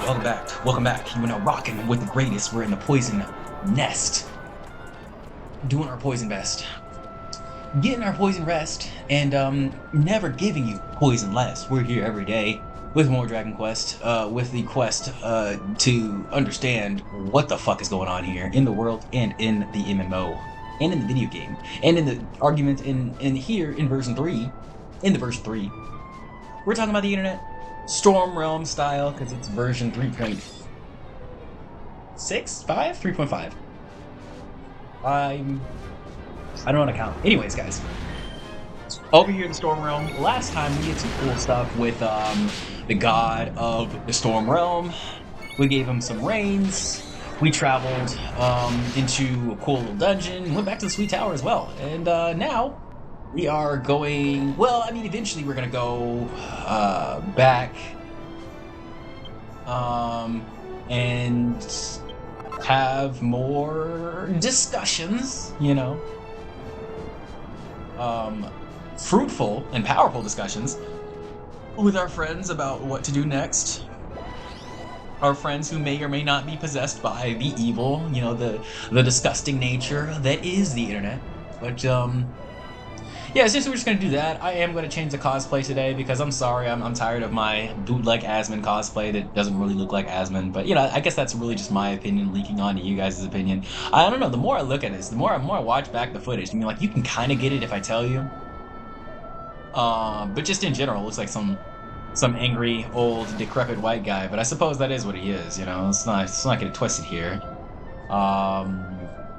Welcome back. You are now rocking with the greatest. We're in the poison nest. Doing our poison best. Getting our poison rest, and never giving you poison less. We're here every day with more Dragon Quest, with the quest to understand what the fuck is going on here in the world and in the MMO and in the video game and in the argument in here in version 3. In the version 3, we're talking about the internet. Storm Realm style, because it's version 3.6? 5? 3.5. I don't know how to count. Anyways, guys. Over here in the Storm Realm, last time we did some cool stuff with the god of the Storm Realm. We gave him some reins. We traveled into a cool little dungeon. Went back to the Sweet Tower as well. And now we are going, well, I mean, eventually we're going to go back and have more discussions, you know, fruitful and powerful discussions with our friends about what to do next. Our friends who may or may not be possessed by the evil, you know, the disgusting nature that is the internet. But, yeah, since we're just going to do that, I am going to change the cosplay today because I'm sorry, I'm tired of my bootleg Asmon cosplay that doesn't really look like Asmon. But, you know, I guess that's really just my opinion leaking on to you guys' opinion. I don't know, the more I look at this, the more I watch back the footage, I mean, like, you can kind of get it if I tell you. But just in general, it looks like some angry, old, decrepit white guy. But I suppose that is what he is, you know? It's not getting twisted here.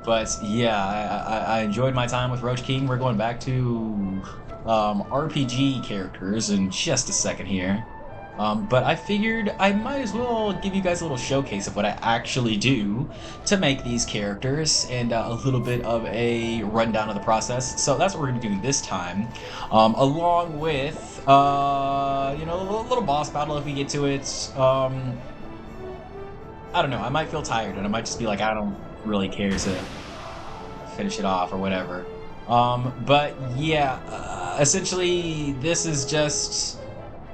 But yeah, I enjoyed my time with Roach King. We're going back to RPG characters in just a second here. But I figured I might as well give you guys a little showcase of what I actually do to make these characters and a little bit of a rundown of the process. So that's what we're going to do this time, along with, you know, a little boss battle if we get to it. I don't know, I might feel tired and I might just be like, I don't really care to finish it off or whatever. But yeah, essentially this is just,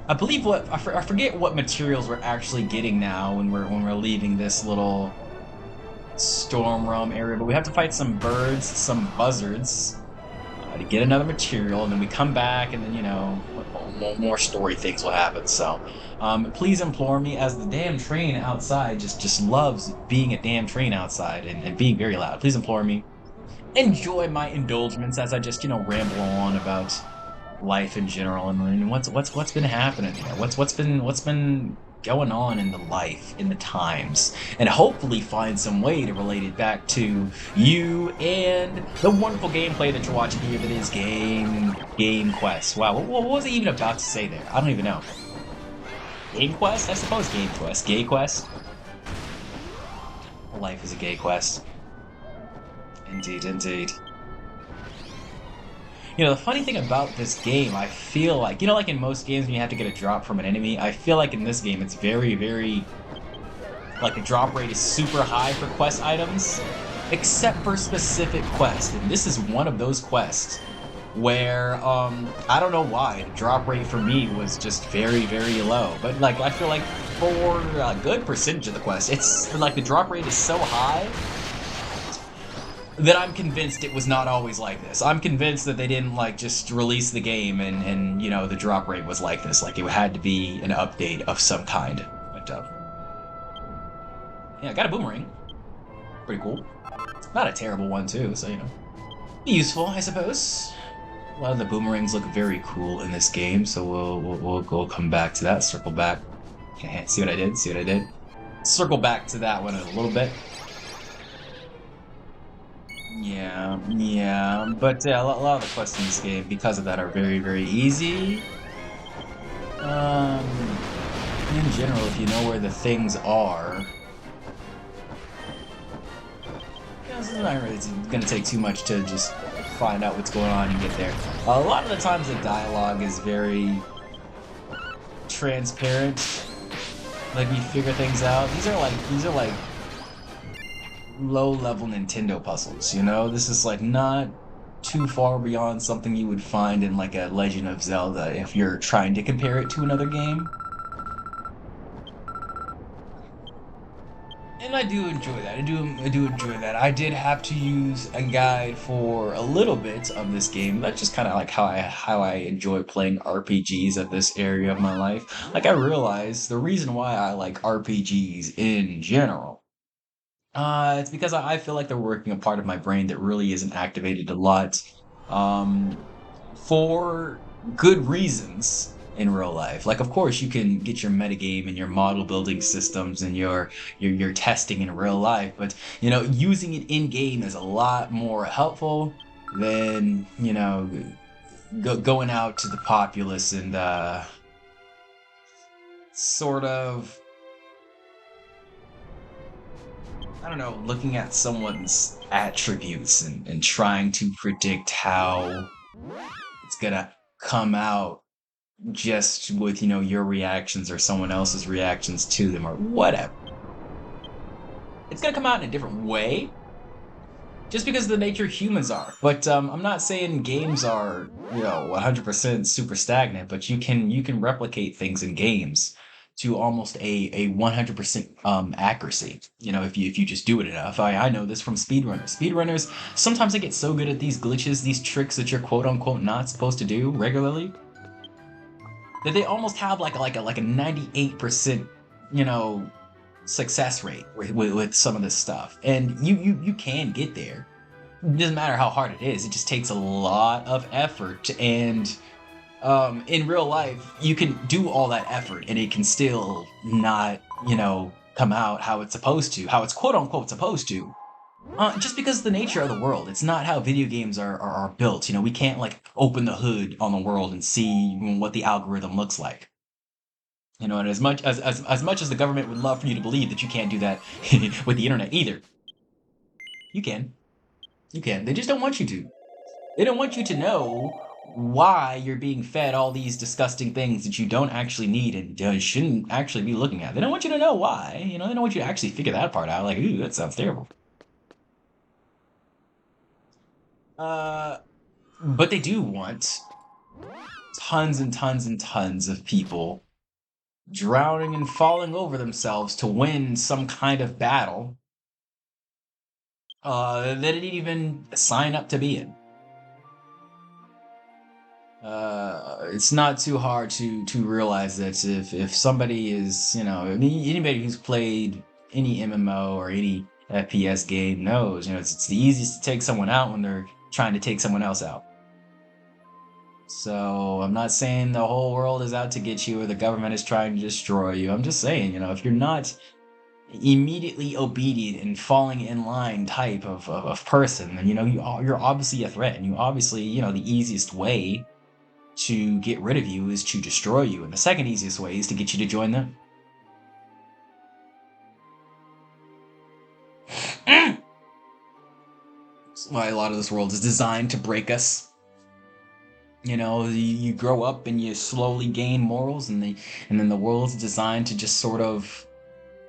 I believe I forget what materials we're actually getting now when we're leaving this little Storm Realm area, but we have to fight some birds, some buzzards, to get another material, and then we come back, and then, you know, more story things will happen. So please implore me, as the damn train outside just loves being a damn train outside and being very loud. Please implore me, enjoy my indulgence as I just, you know, ramble on about life in general and what's been happening here, what's been going on in the life, in the times, and hopefully find some way to relate it back to you and the wonderful gameplay that you're watching here that is Game Quest. Wow, what was I even about to say there? I don't even know. Game Quest? I suppose Game Quest. Gay Quest? Life is a gay quest. Indeed, indeed. You know, the funny thing about this game, I feel like, you know, like in most games when you have to get a drop from an enemy, I feel like in this game it's very, very, like, the drop rate is super high for quest items, except for specific quests. And this is one of those quests where, I don't know why, the drop rate for me was just very, very low. But, like, I feel like for a good percentage of the quests, it's, like, the drop rate is so high that I'm convinced it was not always like this. I'm convinced that they didn't, like, just release the game and you know, the drop rate was like this. Like, it had to be an update of some kind. But, yeah, I got a boomerang. Pretty cool. Not a terrible one, too, so, you know. Useful, I suppose. A lot of the boomerangs look very cool in this game, so we'll come back to that. Circle back. See what I did? See what I did? Circle back to that one in a little bit. Yeah, but a lot of the quests in this game, because of that, are very, very easy. In general, if you know where the things are, you know, it's not really going to take too much to just find out what's going on and get there. A lot of the times the dialogue is very transparent. Like, we figure things out. These are like low-level Nintendo puzzles, you know? This is, like, not too far beyond something you would find in, like, a Legend of Zelda if you're trying to compare it to another game. and I do enjoy that. I do enjoy that. I did have to use a guide for a little bit of this game. That's just kind of like how I enjoy playing RPGs at this area of my life. Like I realized the reason why I like RPGs in general. It's because I feel like they're working a part of my brain that really isn't activated a lot. Um, for good reasons in real life. Like, of course, you can get your metagame and your model building systems and your testing in real life, but using it in game is a lot more helpful than going out to the populace and sort of, I don't know, looking at someone's attributes and trying to predict how it's gonna come out just with your reactions or someone else's reactions to them or whatever. It's gonna come out in a different way just because of the nature humans are. But I'm not saying games are 100% super stagnant, but you can replicate things in games to almost a 100% accuracy. If you just do it enough. I know this from speedrunners. Speedrunners sometimes they get so good at these glitches, these tricks that you're quote unquote not supposed to do regularly, that they almost have like a 98% success rate with some of this stuff, and you can get there. It doesn't matter how hard it is. It just takes a lot of effort, and in real life you can do all that effort and it can still not come out how it's supposed to, how it's quote unquote supposed to. Just because of the nature of the world. It's not how video games are built. We can't like open the hood on the world and see what the algorithm looks like. And as much as the government would love for you to believe that you can't do that with the internet either. You can. You can. They just don't want you to. They don't want you to know why you're being fed all these disgusting things that you don't actually need and shouldn't actually be looking at. They don't want you to know why. They don't want you to actually figure that part out. Like, ooh, that sounds terrible. But they do want tons and tons and tons of people drowning and falling over themselves to win some kind of battle they didn't even sign up to be in. It's not too hard to realize that if somebody is, I mean, anybody who's played any MMO or any FPS game knows, it's the easiest to take someone out when they're trying to take someone else out. So I'm not saying the whole world is out to get you or the government is trying to destroy you. I'm just saying, if you're not immediately obedient and falling in line type of person, then you're obviously a threat, and you obviously, the easiest way to get rid of you is to destroy you, and the second easiest way is to get you to join them. That's why a lot of this world is designed to break us. You grow up and you slowly gain morals, and then the world's designed to just sort of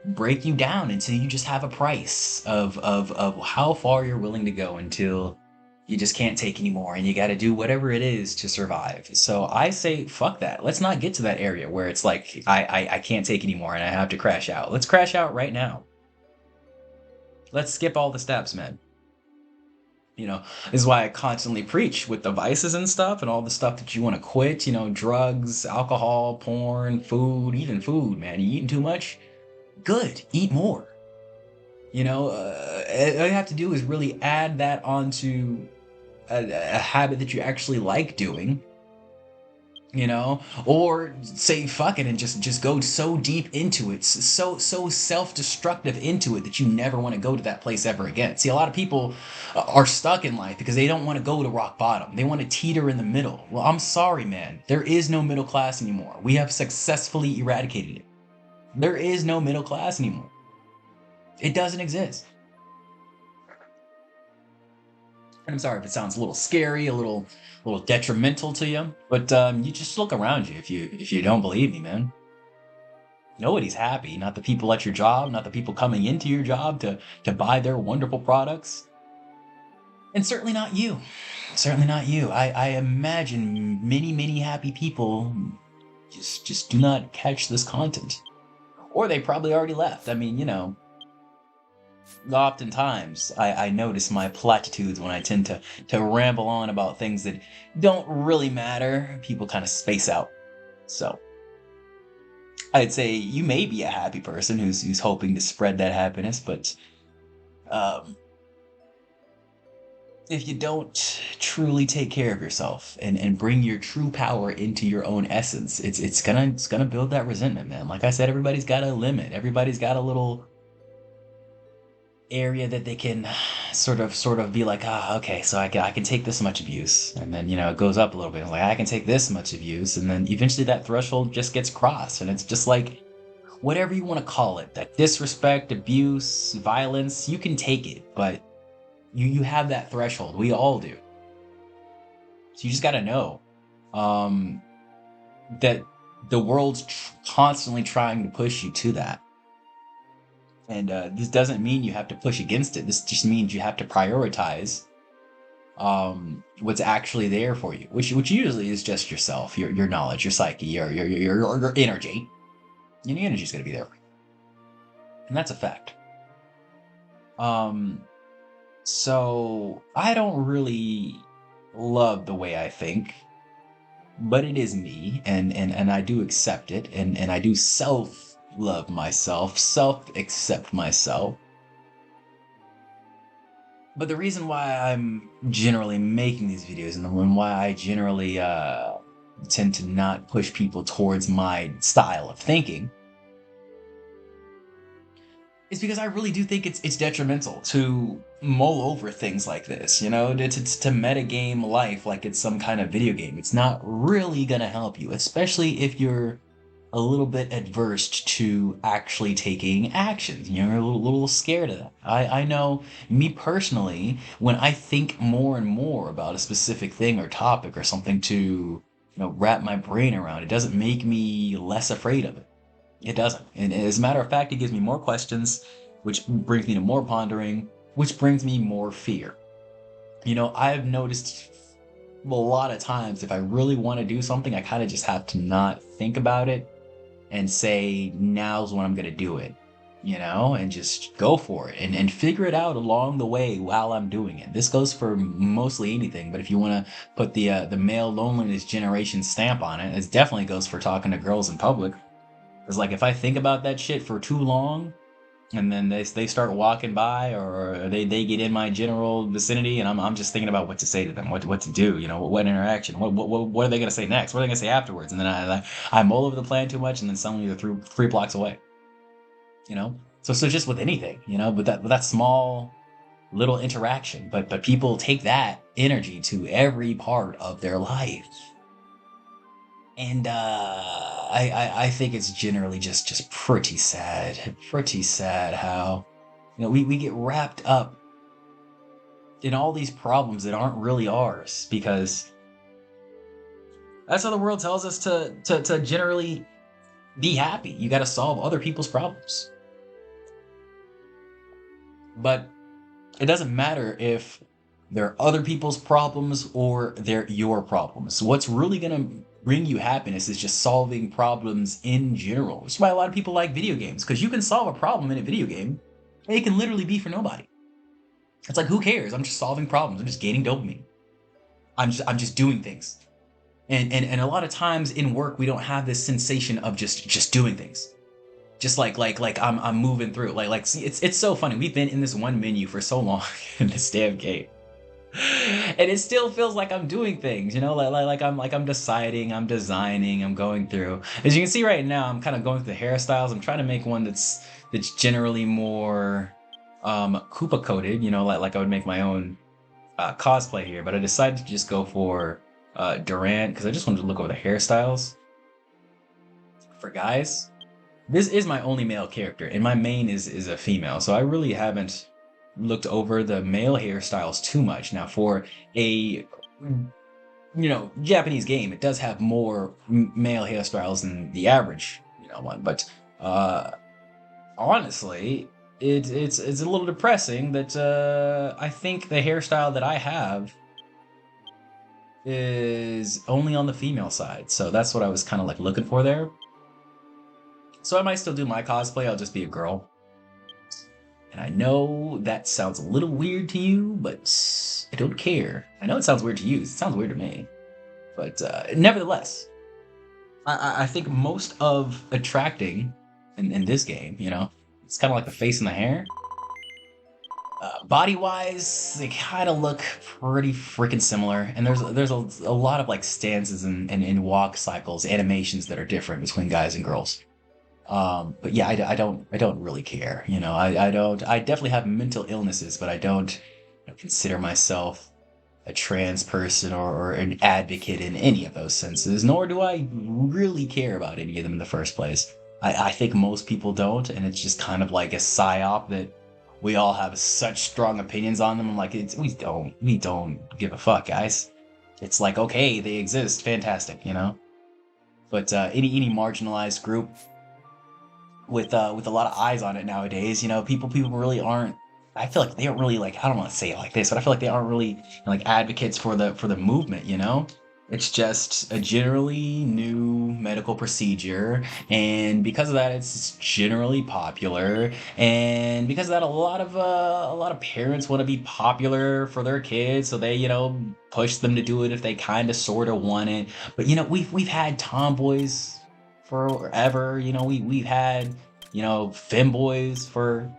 break you down until you just have a price of how far you're willing to go until you just can't take anymore and you got to do whatever it is to survive. So I say fuck that. Let's not get to that area where it's like I can't take anymore and I have to crash out. Let's crash out right now. Let's skip all the steps, man. This is why I constantly preach with the vices and stuff and all the stuff that you want to quit, drugs, alcohol, porn, food, even food, man. You eating too much? Good, eat more. All you have to do is really add that onto a habit that you actually like doing, or say fuck it and just go so deep into it, so self-destructive into it that you never want to go to that place ever again. See, a lot of people are stuck in life because they don't want to go to rock bottom. They want to teeter in the middle. Well, I'm sorry, man. There is no middle class anymore. We have successfully eradicated it. There is no middle class anymore. It doesn't exist. And I'm sorry if it sounds a little scary, a little detrimental to you, but you just look around you if you don't believe me, man. Nobody's happy. Not the people at your job, not the people coming into your job to buy their wonderful products, and certainly not you. Certainly not you. I imagine many happy people just do not catch this content. Or they probably already left. I mean, oftentimes I notice my platitudes when I tend to ramble on about things that don't really matter. People kind of space out. So I'd say you may be a happy person who's hoping to spread that happiness, but um, if you don't truly take care of yourself and bring your true power into your own essence, it's gonna build that resentment, man. Like I said, everybody's got a limit. Everybody's got a little area that they can sort of be like, okay, so I can take this much abuse, and then it goes up a little bit. It's like I can take this much abuse, and then eventually that threshold just gets crossed, and it's just like whatever you want to call it, that disrespect, abuse, violence, you can take it, but you have that threshold. We all do. So you just got to know um, that the world's constantly trying to push you to that. And this doesn't mean you have to push against it. This just means you have to prioritize what's actually there for you, which usually is just yourself, your knowledge, your psyche, your energy. And the energy's going to be there for you. And that's a fact. So I don't really love the way I think, but it is me, and I do accept it, and I do self love myself, self accept myself. But the reason why I'm generally making these videos and why I generally tend to not push people towards my style of thinking is because I really do think it's detrimental to mull over things like this, to metagame life like it's some kind of video game. It's not really gonna help you, especially if you're a little bit adverse to actually taking actions. You're a little scared of that. I know me personally, when I think more and more about a specific thing or topic or something to wrap my brain around, it doesn't make me less afraid of it. It doesn't. And as a matter of fact, it gives me more questions, which brings me to more pondering, which brings me more fear. I've noticed a lot of times if I really want to do something, I kind of just have to not think about it and say, now's when I'm going to do it, and just go for it and figure it out along the way while I'm doing it. This goes for mostly anything, but if you want to put the male loneliness generation stamp on it, it definitely goes for talking to girls in public. Because, like, if I think about that shit for too long, and then they start walking by, or they get in my general vicinity, and I'm just thinking about what to say to them, what to do, what interaction, what are they gonna say next, what are they gonna say afterwards, and then I'm all over the plan too much, and then suddenly they're three blocks away, So just with anything, with that small little interaction, but people take that energy to every part of their life. And I think it's generally just pretty sad how we get wrapped up in all these problems that aren't really ours, because that's how the world tells us to generally be happy. You got to solve other people's problems, but it doesn't matter if they're other people's problems or they're your problems. What's really gonna bring you happiness is just solving problems in general. Which is why a lot of people like video games, because you can solve a problem in a video game, and it can literally be for nobody. It's like, who cares? I'm just solving problems. I'm just gaining dopamine. I'm just doing things. And a lot of times in work, we don't have this sensation of just doing things. Just like I'm moving through. See, it's so funny. We've been in this one menu for so long in this damn game. And it still feels like I'm doing things, I'm deciding, I'm designing, I'm going through. As you can see right now, I'm kind of going through the hairstyles. I'm trying to make one that's generally more Koopa coded, like I would make my own cosplay here. But I decided to just go for Durant because I just wanted to look over the hairstyles for guys. This is my only male character, and my main is a female, so I really haven't looked over the male hairstyles too much. Now, for a Japanese game, it does have more male hairstyles than the average one, but honestly, it's a little depressing that I think the hairstyle that I have is only on the female side. So that's what I was kind of like looking for there. So I might still do my cosplay. I'll just be a girl. And I know that sounds a little weird to you, but I don't care. I know it sounds weird to you. It sounds weird to me. But nevertheless, I think most of attracting in this game, it's kind of like the face and the hair. Body wise, they kind of look pretty freaking similar, and there's a lot of like stances and walk cycles, animations that are different between guys and girls. But yeah, I don't really care. I definitely have mental illnesses, but I don't consider myself a trans person or an advocate in any of those senses, nor do I really care about any of them in the first place. I think most people don't, and it's just kind of like a psyop that we all have such strong opinions on them. I'm like, we don't give a fuck, guys. It's like, okay, they exist, fantastic. But any marginalized group with a lot of eyes on it nowadays. People really aren't. I feel like they aren't really like. I don't want to say it like this, but I feel like they aren't really like advocates for the movement. It's just a generally new medical procedure, and because of that, it's generally popular. And because of that, a lot of parents want to be popular for their kids, so they push them to do it if they kind of sort of want it. But we've had tomboys forever. We've had femboys for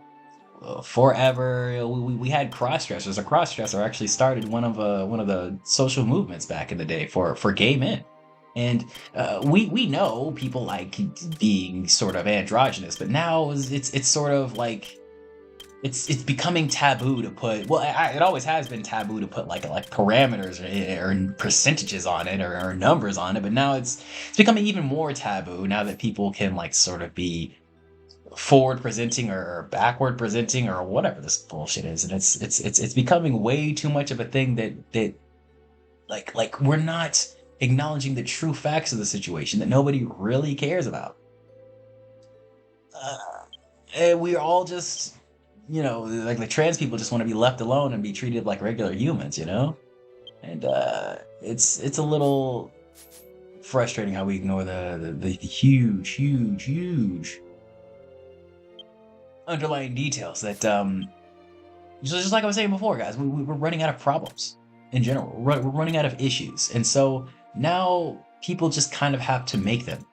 forever. We had cross-dressers. A cross-dresser actually started one of the social movements back in the day for gay men. And we know people like being sort of androgynous, but now it's sort of like it's becoming taboo to put. Well, it always has been taboo to put like parameters or percentages on it or numbers on it, but now it's becoming even more taboo now that people can like sort of be forward presenting or backward presenting or whatever this bullshit is, and it's becoming way too much of a thing that like we're not acknowledging the true facts of the situation that nobody really cares about. And we're all just like the trans people just want to be left alone and be treated like regular humans. And it's a little frustrating how we ignore the huge underlying details that just like I was saying before, guys, we're running out of problems in general. We're running out of issues, and so now people just kind of have to make them.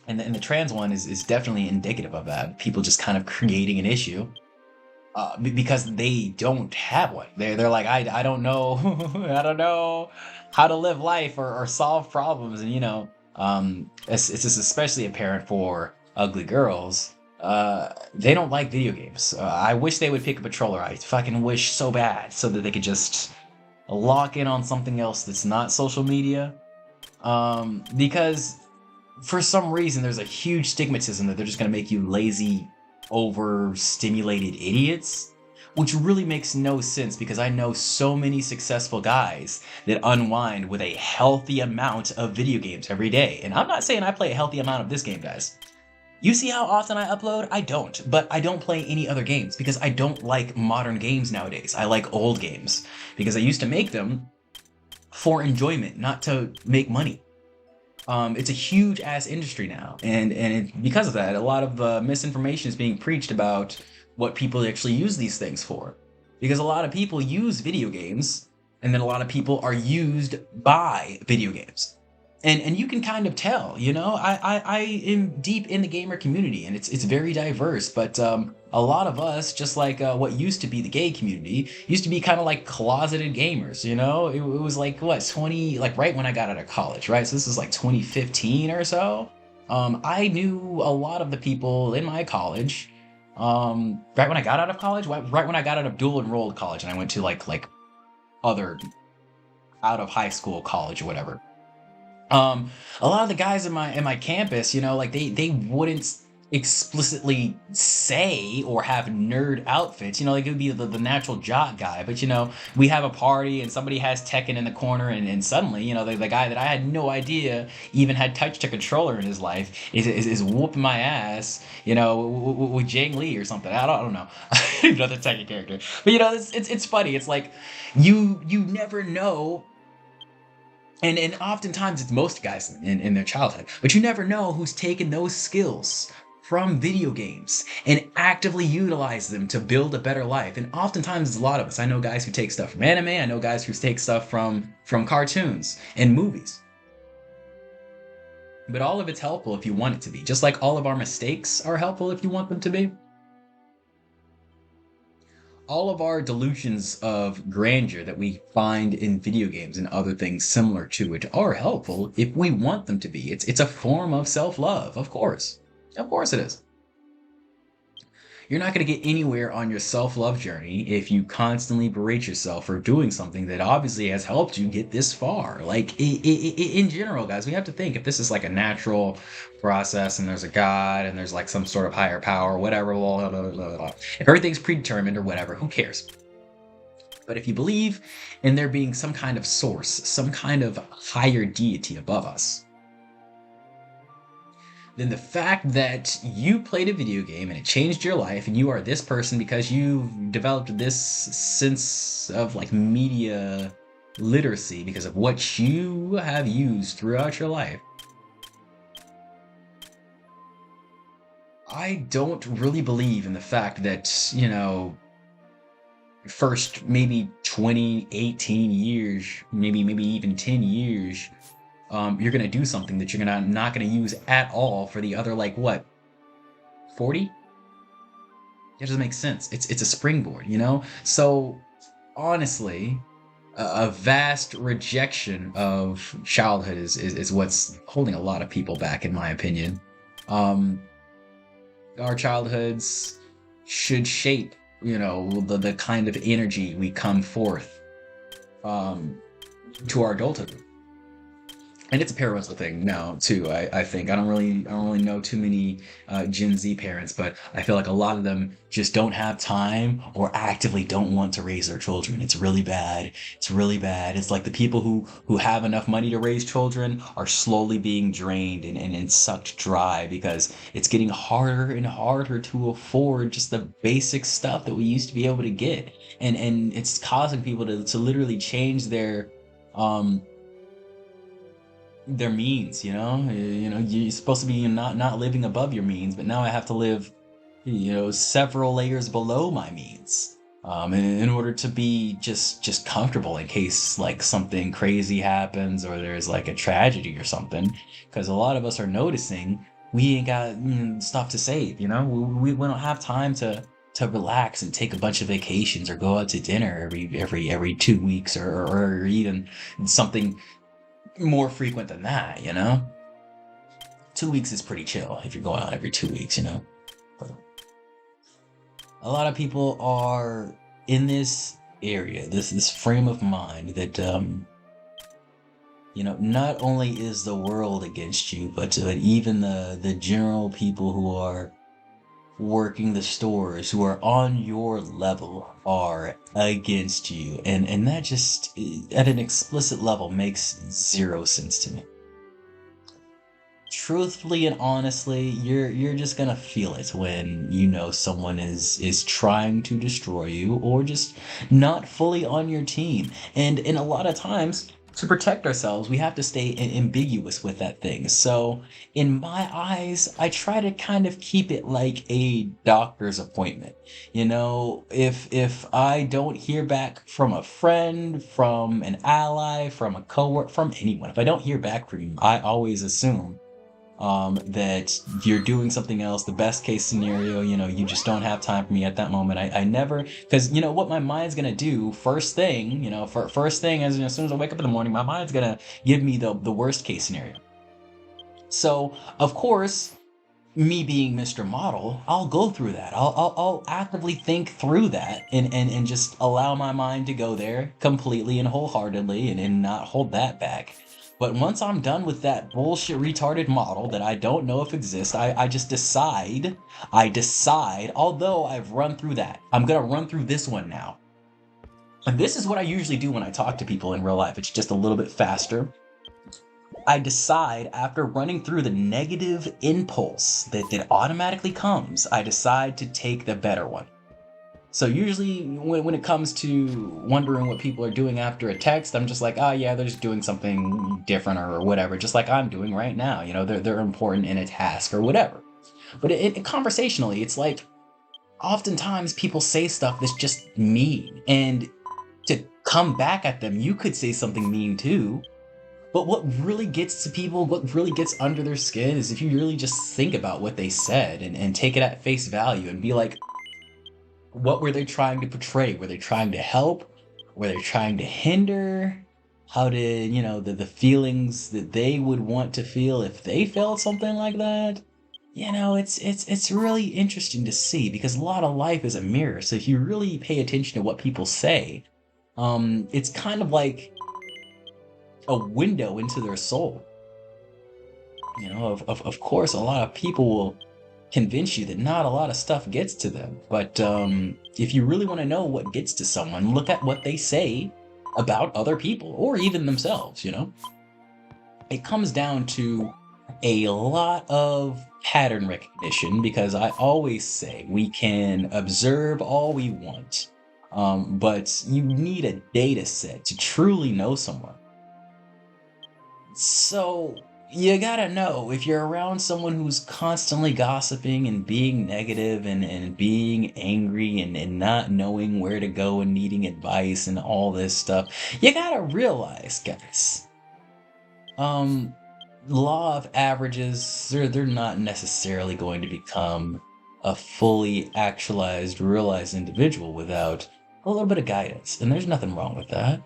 And the trans one is definitely indicative of that. People just kind of creating an issue because they don't have one. They're like, I don't know I don't know how to live life or solve problems, and it's just especially apparent for ugly girls. They don't like video games. I wish they would pick up a controller. I fucking wish so bad so that they could just lock in on something else that's not social media. Because for some reason there's a huge stigmatism that they're just going to make you lazy, overstimulated idiots, which really makes no sense because I know so many successful guys that unwind with a healthy amount of video games every day. And I'm not saying I play a healthy amount of this game, guys. You see how often I upload? I don't, but I don't play any other games because I don't like modern games nowadays. I like old games because I used to make them for enjoyment, not to make money. It's a huge ass industry now, and because of that, a lot of misinformation is being preached about what people actually use these things for. Because a lot of people use video games, and then a lot of people are used by video games. And you can kind of tell, I am deep in the gamer community, and it's very diverse. But a lot of us, just like what used to be the gay community, used to be kind of like closeted gamers. It was like what 20, like right when I got out of college, right? So this is like 2015 or so. I knew a lot of the people in my college. Right when I got out of college, right when I got out of dual enrolled college, and I went to like other out of high school college or whatever. A lot of the guys in my campus, like they wouldn't explicitly say or have nerd outfits. Like it would be the natural jock guy, but we have a party and somebody has Tekken in the corner, and suddenly, the guy that I had no idea even had touched a controller in his life is whooping my ass, with Jang Lee or something. I don't know. I don't even know the Tekken character, but it's funny. It's like you never know. And oftentimes it's most guys in their childhood, but you never know who's taken those skills from video games and actively utilize them to build a better life. And oftentimes it's a lot of us. I know guys who take stuff from anime, I know guys who take stuff from cartoons and movies. But all of it's helpful if you want it to be. Just like all of our mistakes are helpful if you want them to be. All of our delusions of grandeur that we find in video games and other things similar to it are helpful if we want them to be. It's a form of self-love, of course. Of course it is. You're not going to get anywhere on your self-love journey if you constantly berate yourself for doing something that obviously has helped you get this far. Like, in general, guys, we have to think if this is like a natural process and there's a God and there's like some sort of higher power, whatever, blah, blah, blah, blah, blah. If everything's predetermined or whatever, who cares? But if you believe in there being some kind of source, some kind of higher deity above us, then the fact that you played a video game and it changed your life and you are this person because you've developed this sense of like media literacy because of what you have used throughout your life. I don't really believe in the fact that, you know, first maybe 20, 18 years, maybe even 10 years, you're going to do something that you're not going to use at all for the other, like, what, 40? It doesn't make sense. It's a springboard, you know? So, honestly, a vast rejection of childhood is what's holding a lot of people back, in my opinion. Our childhoods should shape, you know, the kind of energy we come forth to our adulthood. And it's a parental thing now too. I think I don't really know too many Gen Z parents, but I feel like a lot of them just don't have time or actively don't want to raise their children. It's really bad. It's really bad. It's like the people who have enough money to raise children are slowly being drained and sucked dry because it's getting harder and harder to afford just the basic stuff that we used to be able to get, and it's causing people to literally change their means, you know, you're supposed to be not living above your means, but now I have to live, you know, several layers below my means, in order to be just comfortable in case like something crazy happens or there's like a tragedy or something. Because a lot of us are noticing we ain't got stuff to save, you know, we don't have time to relax and take a bunch of vacations or go out to dinner every 2 weeks or even something more frequent than that, you know? 2 weeks is pretty chill if you're going out every 2 weeks, you know? But a lot of people are in this area, this frame of mind that, you know, not only is the world against you, but even the general people who are working the stores, who are on your level, are against you, and that just at an explicit level makes zero sense to me. Truthfully and honestly, you're just gonna feel it when you know someone is trying to destroy you or just not fully on your team. And a lot of times, to protect ourselves, we have to stay ambiguous with that thing. So, in my eyes, I try to kind of keep it like a doctor's appointment. You know, if I don't hear back from a friend, from an ally, from a coworker, from anyone, if I don't hear back from you, I always assume that you're doing something else. The best case scenario, you know, you just don't have time for me at that moment. I never, because you know what my mind's gonna do first thing, you know, first thing as soon as I wake up in the morning, my mind's gonna give me the worst case scenario. So of course, me being Mr. Model, I'll go through that. I'll actively think through that and just allow my mind to go there completely and wholeheartedly and not hold that back. But once I'm done with that bullshit retarded model that I don't know if exists, I just decide, although I've run through that, I'm gonna run through this one now. And this is what I usually do when I talk to people in real life. It's just a little bit faster. I decide, after running through the negative impulse that automatically comes, I decide to take the better one. So usually when it comes to wondering what people are doing after a text, I'm just like, oh yeah, they're just doing something different or whatever, just like I'm doing right now. You know, they're important in a task or whatever. But conversationally, it's like oftentimes people say stuff that's just mean, and to come back at them, you could say something mean too. But what really gets to people, what really gets under their skin, is if you really just think about what they said and take it at face value and be like, what were they trying to portray? Were they trying to help? Were they trying to hinder? How did, the feelings that they would want to feel if they felt something like that? It's really interesting to see, because a lot of life is a mirror. So if you really pay attention to what people say, it's kind of like a window into their soul. Of course, a lot of people will convince you that not a lot of stuff gets to them. But if you really want to know what gets to someone, look at what they say about other people or even themselves. It comes down to a lot of pattern recognition, because I always say we can observe all we want, but you need a data set to truly know someone. So you gotta know if you're around someone who's constantly gossiping and being negative and being angry and not knowing where to go and needing advice and all this stuff. You gotta realize, guys, law of averages, they're not necessarily going to become a fully actualized, realized individual without a little bit of guidance. And there's nothing wrong with that.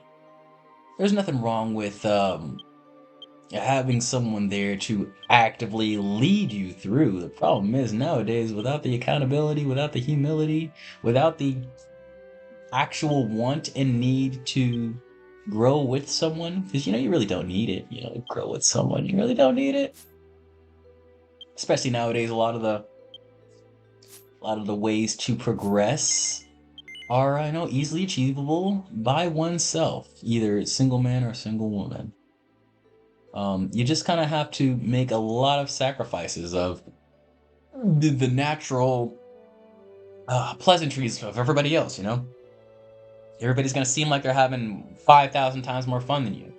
There's nothing wrong with having someone there to actively lead you through. The problem is nowadays, without the accountability, without the humility, without the actual want and need to grow with someone, because you really don't need it. Grow with someone, you really don't need it. Especially nowadays, a lot of the ways to progress are, I know, easily achievable by oneself, either single man or single woman. You just kind of have to make a lot of sacrifices of the natural pleasantries of everybody else. Everybody's going to seem like they're having 5,000 times more fun than you.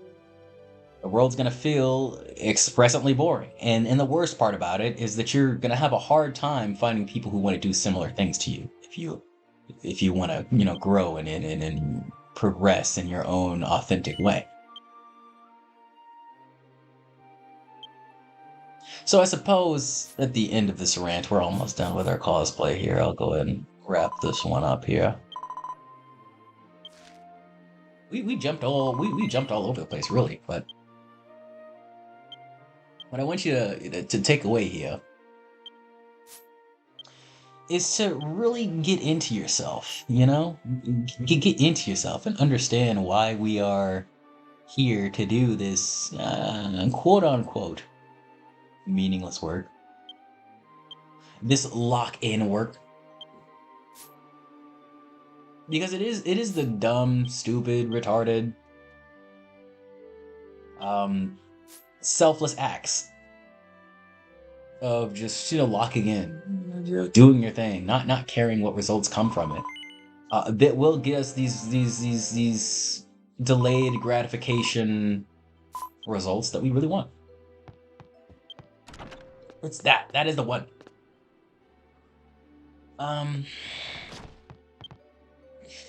The world's going to feel expressively boring. And the worst part about it is that you're going to have a hard time finding people who want to do similar things to you. If you want to, grow and progress in your own authentic way. So I suppose at the end of this rant, we're almost done with our cosplay here. I'll go ahead and wrap this one up here. We jumped all over the place, really, but what I want you to take away here is to really get into yourself, get into yourself and understand why we are here to do this quote unquote meaningless work, this lock-in work, because it is the dumb, stupid, retarded, selfless acts of just locking in, doing your thing, not caring what results come from it, that will get us these delayed gratification results that we really want. It's that is the one.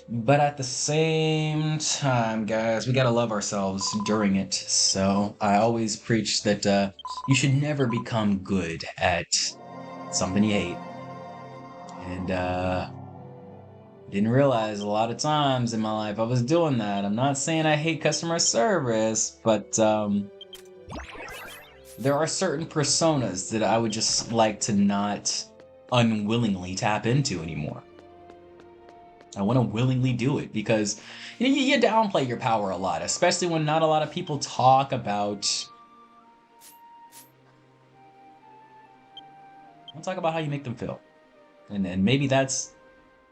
But at the same time, guys, we gotta love ourselves during it. So I always preach that you should never become good at something you hate. And didn't realize a lot of times in my life I was doing that. I'm not saying I hate customer service, but there are certain personas that I would just like to not unwillingly tap into anymore. I want to willingly do it because you downplay your power a lot, especially when not a lot of people talk about. I'll talk about how you make them feel, and maybe that's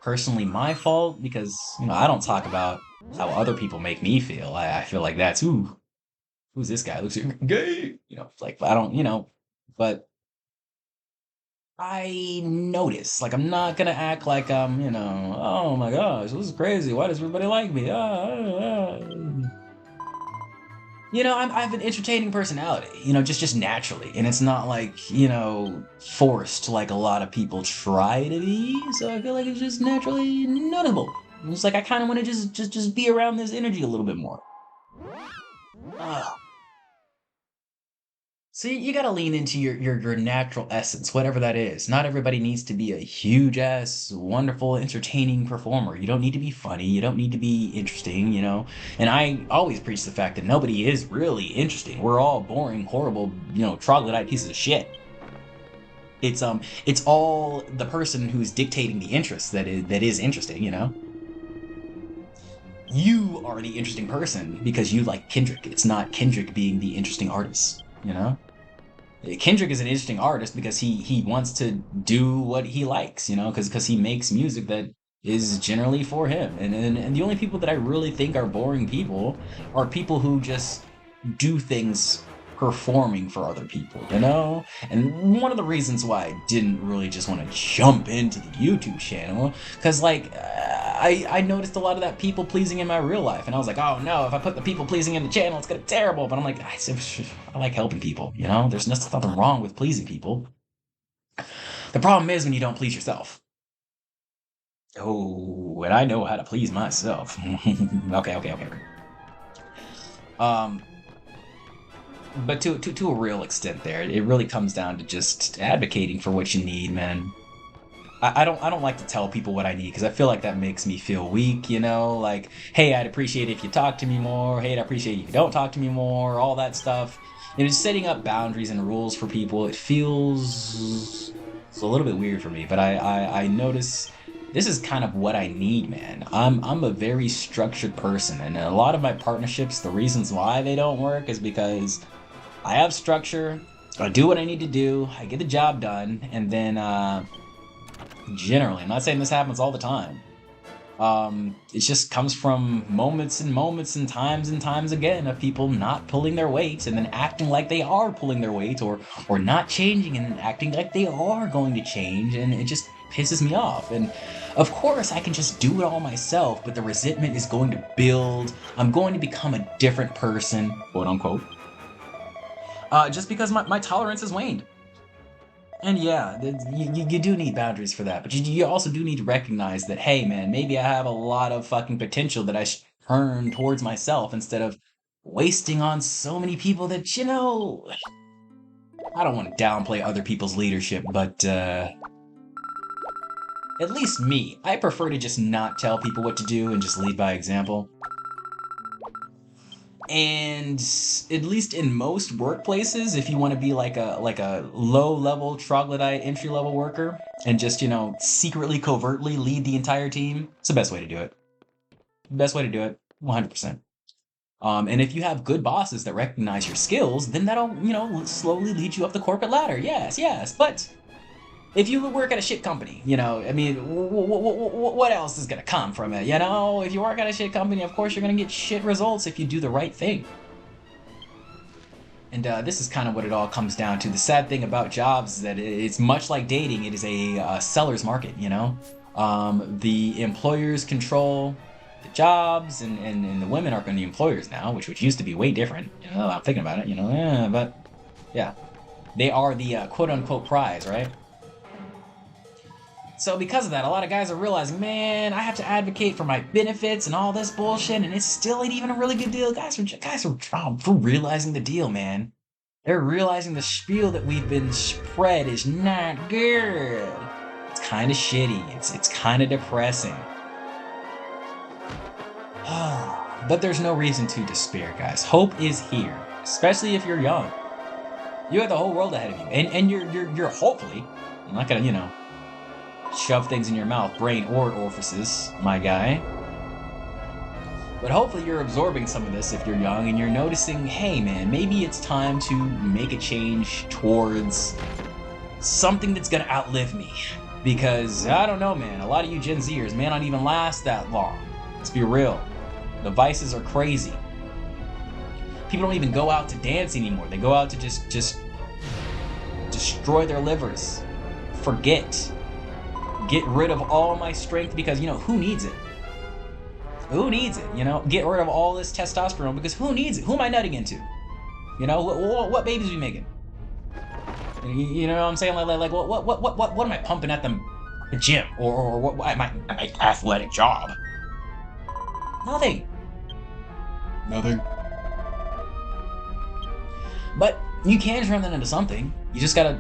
personally my fault because I don't talk about how other people make me feel. I feel like that's who's this guy? Looks gay, like I don't, but I notice, like, I'm not gonna act like I'm, oh my gosh, this is crazy. Why does everybody like me? I have an entertaining personality, just naturally, and it's not like, forced like a lot of people try to be. So I feel like it's just naturally noticeable. It's like I kind of want to just be around this energy a little bit more. So you gotta lean into your natural essence, whatever that is. Not everybody needs to be a huge ass, wonderful, entertaining performer. You don't need to be funny. You don't need to be interesting. And I always preach the fact that nobody is really interesting. We're all boring, horrible, troglodyte pieces of shit. It's all the person who's dictating the interest that is interesting. You are the interesting person because you like Kendrick. It's not Kendrick being the interesting artist. Kendrick is an interesting artist because he wants to do what he likes, because he makes music that is generally for him. And the only people that I really think are boring people are people who just do things performing for other people. And one of the reasons why I didn't really just want to jump into the YouTube channel, because I noticed a lot of that people pleasing in my real life, and I was like, oh no, if I put the people pleasing in the channel, it's gonna be terrible. But I'm like, I like helping people. There's nothing wrong with pleasing people. The problem is when you don't please yourself. Oh, and I know how to please myself. Okay. But to a real extent, there, it really comes down to just advocating for what you need, man. I don't like to tell people what I need because I feel like that makes me feel weak, like, hey, I'd appreciate it if you talk to me more. Hey, I'd appreciate it if you don't talk to me more. All that stuff. Just setting up boundaries and rules for people. It feels a little bit weird for me, but I notice this is kind of what I need, man. I'm a very structured person, and a lot of my partnerships, the reasons why they don't work is because I have structure. I do what I need to do. I get the job done, and then generally, I'm not saying this happens all the time. It just comes from moments and times again of people not pulling their weight and then acting like they are pulling their weight, or not changing and acting like they are going to change, and it just pisses me off. And of course I can just do it all myself, but the resentment is going to build. I'm going to become a different person, quote unquote, just because my tolerance has waned. And yeah, you do need boundaries for that, but you also do need to recognize that, hey man, maybe I have a lot of fucking potential that I should turn towards myself instead of wasting on so many people that, I don't want to downplay other people's leadership, but at least me, I prefer to just not tell people what to do and just lead by example. And at least in most workplaces, if you want to be like a low-level troglodyte entry-level worker and just, secretly, covertly lead the entire team, it's the best way to do it. Best way to do it, 100%. And if you have good bosses that recognize your skills, then that'll, slowly lead you up the corporate ladder. Yes. But if you work at a shit company, what else is going to come from it? If you work at a shit company, of course you're going to get shit results if you do the right thing. And this is kind of what it all comes down to. The sad thing about jobs is that it's much like dating. It is a seller's market, The employers control the jobs, and the women are the employers now, which used to be way different. I'm thinking about it, but yeah. They are the quote-unquote prize, right? So because of that, a lot of guys are realizing, man, I have to advocate for my benefits and all this bullshit, and it still ain't even a really good deal. Guys are realizing the deal, man. They're realizing the spiel that we've been spread is not good. It's kind of shitty. It's kind of depressing. But there's no reason to despair, guys. Hope is here, especially if you're young. You have the whole world ahead of you, and you're hopefully, I'm not gonna, shove things in your mouth, brain or orifices, my guy. But hopefully you're absorbing some of this if you're young and you're noticing, hey man, maybe it's time to make a change towards something that's gonna outlive me. Because, I don't know, man, a lot of you Gen Zers may not even last that long. Let's be real. The vices are crazy. People don't even go out to dance anymore. They go out to just destroy their livers. Forget. Get rid of all my strength because, who needs it? Who needs it? You know, get rid of all this testosterone because who needs it? Who am I nutting into? You know, what babies are we making? You know what I'm saying? Like what am I pumping at the gym or what at my athletic job? Nothing. Nothing. But you can turn that into something. You just gotta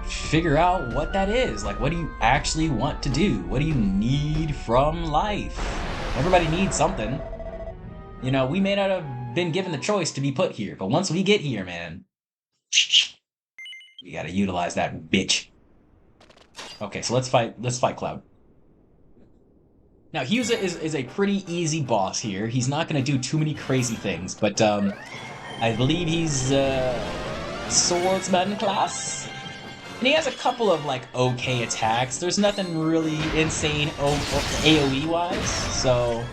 figure out what that is. Like, what do you actually want to do? What do you need from life? Everybody needs something. You know, we may not have been given the choice to be put here, but once we get here, man, we gotta utilize that bitch. Okay, so let's fight Cloud. Now, Husa is a pretty easy boss here. He's not gonna do too many crazy things, but I believe he's swordsman class. And he has a couple of, like, okay attacks. There's nothing really insane AoE-wise, so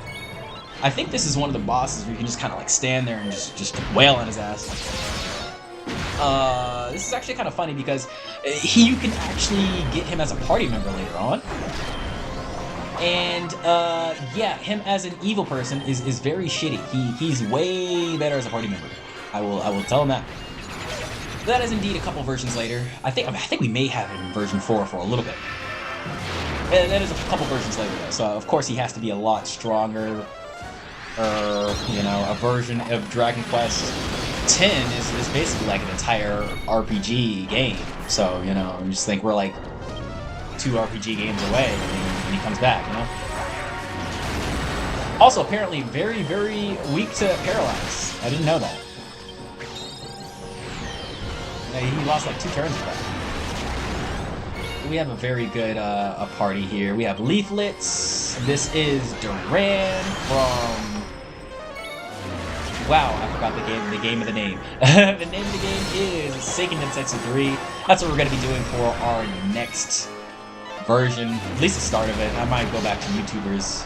I think this is one of the bosses where you can just kind of, like, stand there and just wail on his ass. This is actually kind of funny because you can actually get him as a party member later on. And, yeah, him as an evil person is very shitty. He's way better as a party member. I will tell him that. That is indeed a couple versions later. I think we may have him in version 4 for a little bit. That is a couple versions later, though. So of course he has to be a lot stronger. You know, a version of Dragon Quest X is basically like an entire RPG game. So, you know, I just think we're like 2 RPG games away when he comes back, you know? Also, apparently very, very weak to Paralyze. I didn't know that. He lost like 2 turns for that. We have a very good a party here. We have Leaflets. This is Duran from... Wow, I forgot the name of the name. The name of the game is Seiken Densetsu 3. That's what we're going to be doing for our next version. At least the start of it. I might go back to VTubers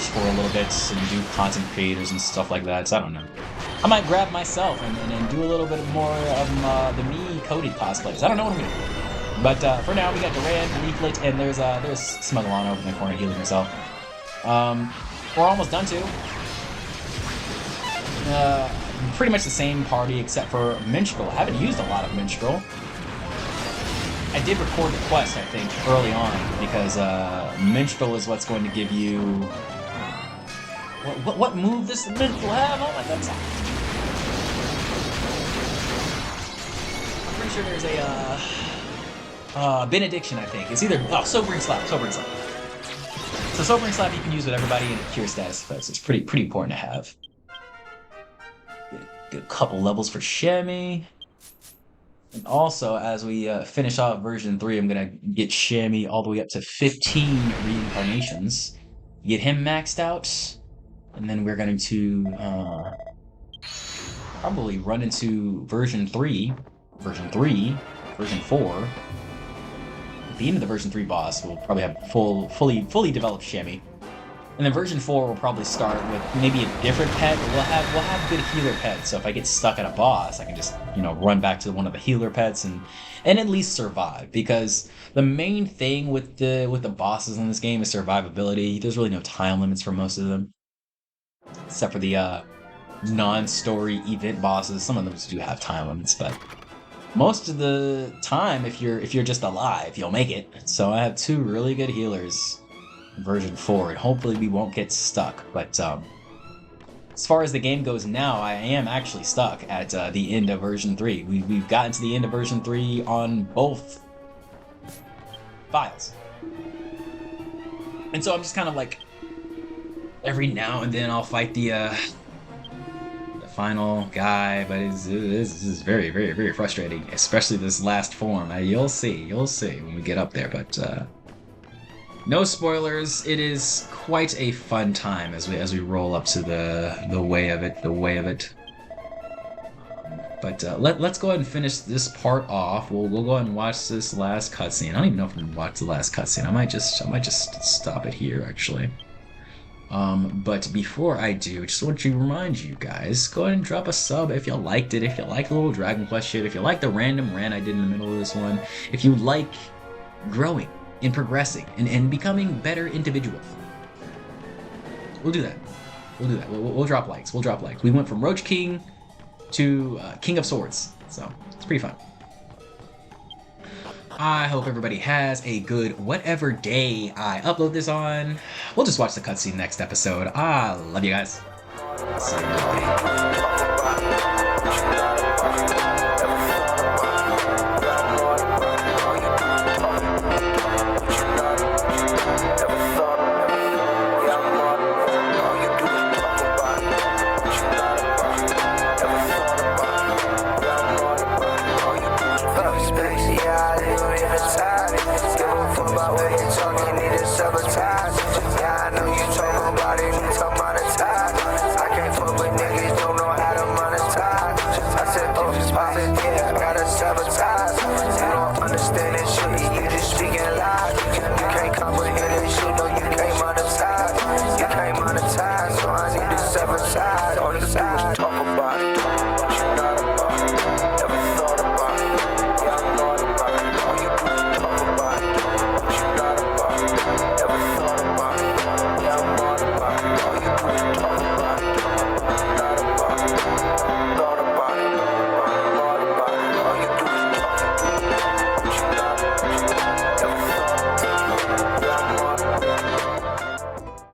for a little bit and do content creators and stuff like that. So I don't know. I might grab myself and do a little bit more of the me coded cosplays. I don't know what I'm gonna do. But for now, we got Duran, Leaflet, and there's Smuggleon over in the corner healing herself. We're almost done too. Pretty much the same party except for Minstrel. I haven't used a lot of Minstrel. I did record the quest, I think, early on because Minstrel is what's going to give you. What move does the Minstrel have? Oh my god! I'm pretty sure there's a benediction. I think it's either sobering slap. So sobering slap you can use with everybody in cure status effects. It's pretty important to have. Get a couple levels for Shammy. And also, as we finish off version 3, I'm gonna get Shammy all the way up to 15 reincarnations. Get him maxed out. And then we're going to probably run into version 4. At the end of the version 3 boss, we'll probably have fully developed Shammy. And then version 4 will probably start with maybe a different pet, but we'll have good healer pets. So if I get stuck at a boss, I can just, you know, run back to one of the healer pets and at least survive. Because the main thing with the bosses in this game is survivability. There's really no time limits for most of them. Except for the non-story event bosses. Some of them do have time limits, but most of the time, if you're just alive, you'll make it. So I have 2 really good healers in version 4, and hopefully we won't get stuck. But as far as the game goes now, I am actually stuck at the end of version 3. We've gotten to the end of version 3 on both files. And so I'm just kind of like, every now and then I'll fight the final guy, but this is very, very, very frustrating, especially this last form. You'll see when we get up there, but no spoilers. It is quite a fun time as we roll up to the way of it. But let's go ahead and finish this part off. We'll go ahead and watch this last cutscene. I don't even know if I'm gonna watch the last cutscene. I might just stop it here actually. But before I do, just want to remind you guys, go ahead and drop a sub if you liked it, if you like the little Dragon Quest shit, if you like the random rant I did in the middle of this one, if you like growing and progressing and becoming better individuals. We'll do that. We'll do that. We'll drop likes. We'll drop likes. We went from Roach King to King of Swords, so it's pretty fun. I hope everybody has a good whatever day I upload this on. We'll just watch the cutscene next episode. I love you guys. See sabotage. You don't understand this shit.